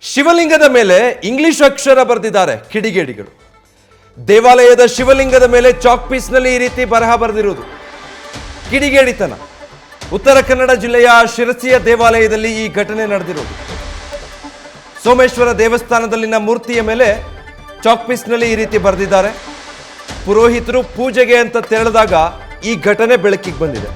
ಶಿವಲಿಂಗದ ಮೇಲೆ ಇಂಗ್ಲಿಷ್ ಅಕ್ಷರ ಬರೆದಿದ್ದಾರೆ ಕಿಡಿಗೇಡಿಗಳು. ದೇವಾಲಯದ ಶಿವಲಿಂಗದ ಮೇಲೆ ಚಾಕ್ ಪೀಸ್ನಲ್ಲಿ ಈ ರೀತಿ ಬರಹ ಬರೆದಿರುವುದು ಕಿಡಿಗೇಡಿತನ. ಉತ್ತರ ಕನ್ನಡ ಜಿಲ್ಲೆಯ ಶಿರಸಿಯ ದೇವಾಲಯದಲ್ಲಿ ಈ ಘಟನೆ ನಡೆದಿರುವುದು. ಸೋಮೇಶ್ವರ ದೇವಸ್ಥಾನದಲ್ಲಿನ ಮೂರ್ತಿಯ ಮೇಲೆ ಚಾಕ್ ಪೀಸ್ನಲ್ಲಿ ಈ ರೀತಿ ಬರೆದಿದ್ದಾರೆ. ಪುರೋಹಿತರು ಪೂಜೆಗೆ ಅಂತ ತೆರಳಿದಾಗ ಈ ಘಟನೆ ಬೆಳಕಿಗೆ ಬಂದಿದೆ.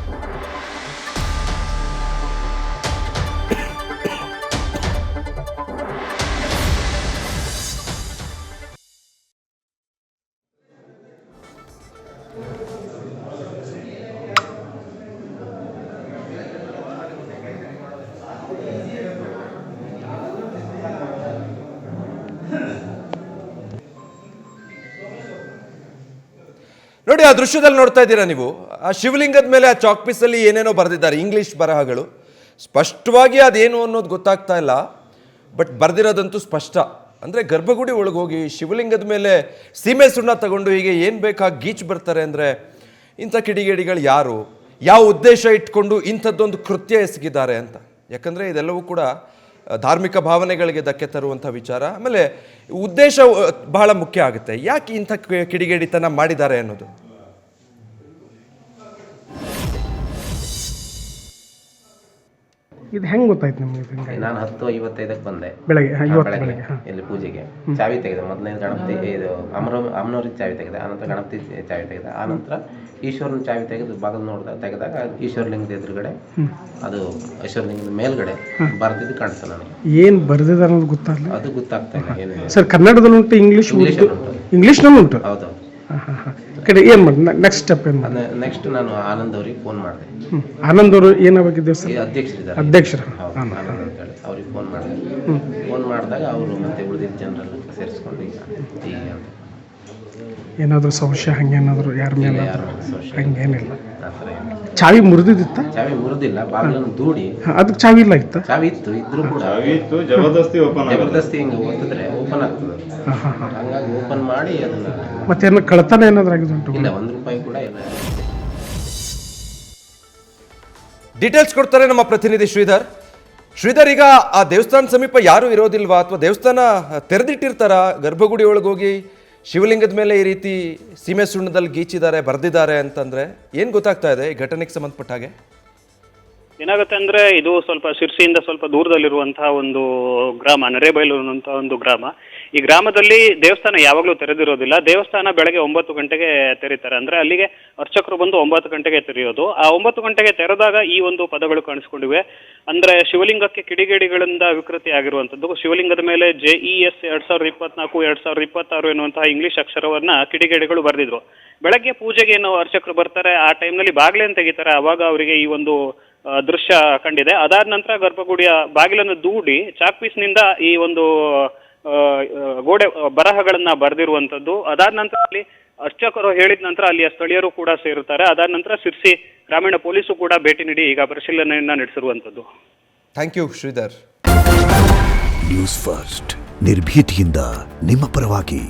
ನೋಡಿ, ಆ ದೃಶ್ಯದಲ್ಲಿ ನೋಡ್ತಾ ಇದ್ದೀರಾ ನೀವು. ಆ ಶಿವಲಿಂಗದ ಮೇಲೆ ಆ ಚಾಕ್ ಪೀಸಲ್ಲಿ ಏನೇನೋ ಬರೆದಿದ್ದಾರೆ, ಇಂಗ್ಲಿಷ್ ಬರಹಗಳು. ಸ್ಪಷ್ಟವಾಗಿ ಅದೇನು ಅನ್ನೋದು ಗೊತ್ತಾಗ್ತಾ ಇಲ್ಲ, ಬಟ್ ಬರೆದಿರೋದಂತೂ ಸ್ಪಷ್ಟ. ಅಂದರೆ ಗರ್ಭಗುಡಿ ಒಳಗೆ ಹೋಗಿ ಶಿವಲಿಂಗದ ಮೇಲೆ ಸೀಮೆ ಸುಣ್ಣ ತಗೊಂಡು ಹೀಗೆ ಏನು ಬೇಕಾಗಿ ಗೀಚ್ ಬರ್ತಾರೆ ಅಂದರೆ ಇಂಥ ಕಿಡಿಗೇಡಿಗಳು ಯಾರು, ಯಾವ ಉದ್ದೇಶ ಇಟ್ಕೊಂಡು ಇಂಥದ್ದೊಂದು ಕೃತ್ಯ ಎಸಗಿದ್ದಾರೆ ಅಂತ. ಯಾಕಂದರೆ ಇದೆಲ್ಲವೂ ಕೂಡ ಧಾರ್ಮಿಕ ಭಾವನೆಗಳಿಗೆ ಧಕ್ಕೆ ತರುವಂಥ ವಿಚಾರ. ಆಮೇಲೆ ಉದ್ದೇಶ ಬಹಳ ಮುಖ್ಯ ಆಗುತ್ತೆ. ಯಾಕೆ ಇಂಥ ಕಿಡಿಗೇಡಿತನ ಮಾಡಿದ್ದಾರೆ ಅನ್ನೋದು. ಇದು ಹೆಂಗೆ ಗೊತ್ತಾಯ್ತು ನಿಮಗೆ? ನಾನು 10:55 ಬಂದೆ ಬೆಳಗ್ಗೆ ಇಲ್ಲಿ ಪೂಜೆಗೆ. ಚಾವಿ ತೆಗೆದೆ. ಮೊದಲನೇ ಗಣಪತಿ ಇದು ಅಮ್ಮನವ್ರಿಗೆ ಚಾವಿ ತೆಗೆದೆ, ಆನಂತರ ಗಣಪತಿ ಚಾವಿ ತೆಗೆದೆ, ಆನಂತರ ಈಶ್ವರನ ಚಾವಿ ತೆಗೆದು ಬಾಗಿಲು ತೆಗೆದಾಗ ಈಶ್ವರಲಿಂಗದ ಎದುರುಗಡೆ ಅದು ಈಶ್ವರಲಿಂಗದ ಮೇಲ್ಗಡೆ ಬರೆದಿದ್ದು ಕಾಣಿಸ್ತು ನನಗೆ. ಏನು ಬರೆದಿದ್ದಾರೆ ಅನ್ನೋದು ಗೊತ್ತಾಗಲ್ಲ. ಅದು ಗೊತ್ತಾಗ್ತಾ ಇಲ್ಲ ಏನು. ಸರ್, ಕನ್ನಡದಲ್ಲಿ ಉಂಟು, ಇಂಗ್ಲೀಷ್ನಲ್ಲೂ ಉಂಟು. ಹೌದು. ಕಡೆ ಏನು ಮಾಡಿ ನೆಕ್ಸ್ಟ್ ಸ್ಟೆಪ್ ಏನು ಮಾಡಿ? ನೆಕ್ಸ್ಟ್ ನಾನು ಆನಂದ್ ಅವ್ರಿಗೆ ಫೋನ್ ಮಾಡಿದೆ. ಆನಂದ್ ಅವರು ಏನಾಗಬೇಕಿದ್ದೇವೆ ಸರ್? ಅಧ್ಯಕ್ಷರು. ಆನಂದ್ ಅಂತ ಹೇಳಿ ಅವ್ರಿಗೆ ಫೋನ್ ಮಾಡಿದೆ. ಫೋನ್ ಮಾಡಿದಾಗ ಅವರು ಮತ್ತೆ ಉಳಿದಿದ್ದ ಜನರನ್ನು ಸೇರಿಸ್ಕೊಂಡು ಈಗ ಅಂತ ಏನಾದರೂ ಸಂಶಯ ಹಂಗೇನಾದರೂ ಯಾರ ಮೇಲೆ? ಹಂಗೇನಿಲ್ಲ. ಆ ಥರ ಏನಿಲ್ಲ. ಚಾವಿ ಮುರಿದಿತ್ತ? ಚಾವಿ ಮುರಿದಿಲ್ಲ, ಬಾಗಿಲನ್ನು ದೂಡಿ. ಅದಕ್ಕೆ ಚಾವಿ ಇಲ್ಲ ಇತ್ತ? ಚಾವಿ ಇದ್ರು ಕೂಡ ಜಬರ್ದಸ್ತಿ ಹಿಂಗೆ ಒತ್ತಿದ್ರೆ ಓಪನ್ ಆಗ್ತದೆ. ಹಂಗಾಗಿ ಓಪನ್ ಮಾಡಿ ಅದನ್ನ. ಮತ್ತೇನು ಕಳ್ತನ ಏನಾದರೂ ಆಗಿದೆ ಉಂಟು? ಇಲ್ಲ, ₹1 ಕೂಡ ಇಲ್ಲ. ಡೀಟೇಲ್ಸ್ ಕೊಡ್ತಾರೆ ನಮ್ಮ ಪ್ರತಿನಿಧಿ ಶ್ರೀಧರ್. ಈಗ ಆ ದೇವಸ್ಥಾನ ಸಮೀಪ ಯಾರು ಇರೋದಿಲ್ವಾ, ಅಥವಾ ದೇವಸ್ಥಾನ ತೆರೆದಿಟ್ಟಿರ್ತಾರ? ಗರ್ಭಗುಡಿ ಒಳಗೆ ಹೋಗಿ ಶಿವಲಿಂಗದ ಮೇಲೆ ಈ ರೀತಿ ಸೀಮೆ ಸುಣ್ಣದಲ್ಲಿ ಗೀಚಿದ್ದಾರೆ, ಬರೆದಿದ್ದಾರೆ ಅಂತಂದ್ರೆ ಏನು ಗೊತ್ತಾಗ್ತಾ ಇದೆ ಈ ಘಟನೆಗೆ ಸಂಬಂಧಪಟ್ಟ ಹಾಗೆ? ಏನಾಗುತ್ತೆ ಅಂದ್ರೆ, ಇದು ಸ್ವಲ್ಪ ಶಿರ್ಸಿಯಿಂದ ಸ್ವಲ್ಪ ದೂರದಲ್ಲಿರುವಂತಹ ಒಂದು ಗ್ರಾಮ, ನರೇಬೈಲು ಅನ್ನುವಂತಹ ಒಂದು ಗ್ರಾಮ. ಈ ಗ್ರಾಮದಲ್ಲಿ ದೇವಸ್ಥಾನ ಯಾವಾಗಲೂ ತೆರೆದಿರೋದಿಲ್ಲ. ದೇವಸ್ಥಾನ ಬೆಳಗ್ಗೆ 9 ಗಂಟೆಗೆ ತೆರೀತಾರೆ. ಅಂದ್ರೆ ಅಲ್ಲಿಗೆ ಅರ್ಚಕರು ಬಂದು 9 ಗಂಟೆಗೆ ತೆರೆಯೋದು. ಆ 9 ಗಂಟೆಗೆ ತೆರೆದಾಗ ಈ ಒಂದು ಪದಗಳು ಕಾಣಿಸ್ಕೊಂಡಿವೆ. ಅಂದ್ರೆ ಶಿವಲಿಂಗಕ್ಕೆ ಕಿಡಿಗೇಡಿಗಳಿಂದ ವಿಕೃತಿ ಆಗಿರುವಂತದ್ದು. ಶಿವಲಿಂಗದ ಮೇಲೆ JES 2024-2026 ಎನ್ನುವಂತಹ ಇಂಗ್ಲಿಷ್ ಅಕ್ಷರವನ್ನ ಕಿಡಿಗೇಡಿಗಳು ಬರೆದಿದ್ರು. ಬೆಳಗ್ಗೆ ಪೂಜೆಗೆ ಏನು ಅರ್ಚಕರು ಬರ್ತಾರೆ, ಆ ಟೈಮ್ನಲ್ಲಿ ಬಾಗಿಲನ್ನು ತೆಗಿತಾರೆ. ಆವಾಗ ಅವರಿಗೆ ಈ ಒಂದು ದೃಶ್ಯ ಕಂಡಿದೆ. ಅದಾದ ನಂತರ ಗರ್ಭಗುಡಿಯ ಬಾಗಿಲನ್ನು ದೂಡಿ ಚಾಕ್ ಪೀಸ್ನಿಂದ ಈ ಒಂದು ಗೋಡೆ ಬರಹಗಳನ್ನ ಬರೆದಿರುವಂತದ್ದು. ಅದಾದ ನಂತರ ಅಲ್ಲಿ ಅರ್ಚಕರು ಹೇಳಿದ ನಂತರ ಅಲ್ಲಿಯ ಸ್ಥಳೀಯರು ಕೂಡ ಸೇರುತ್ತಾರೆ. ಅದಾದ ನಂತರ ಶಿರ್ಸಿ ಗ್ರಾಮೀಣ ಪೊಲೀಸು ಕೂಡ ಭೇಟಿ ನೀಡಿ ಈಗ ಪರಿಶೀಲನೆಯನ್ನ ನಡೆಸಿರುವಂತದ್ದು. Thank you Sridhar. News first, ನಿರ್ಭೀತಿಯಿಂದ ನಿಮ್ಮ ಪರವಾಗಿ.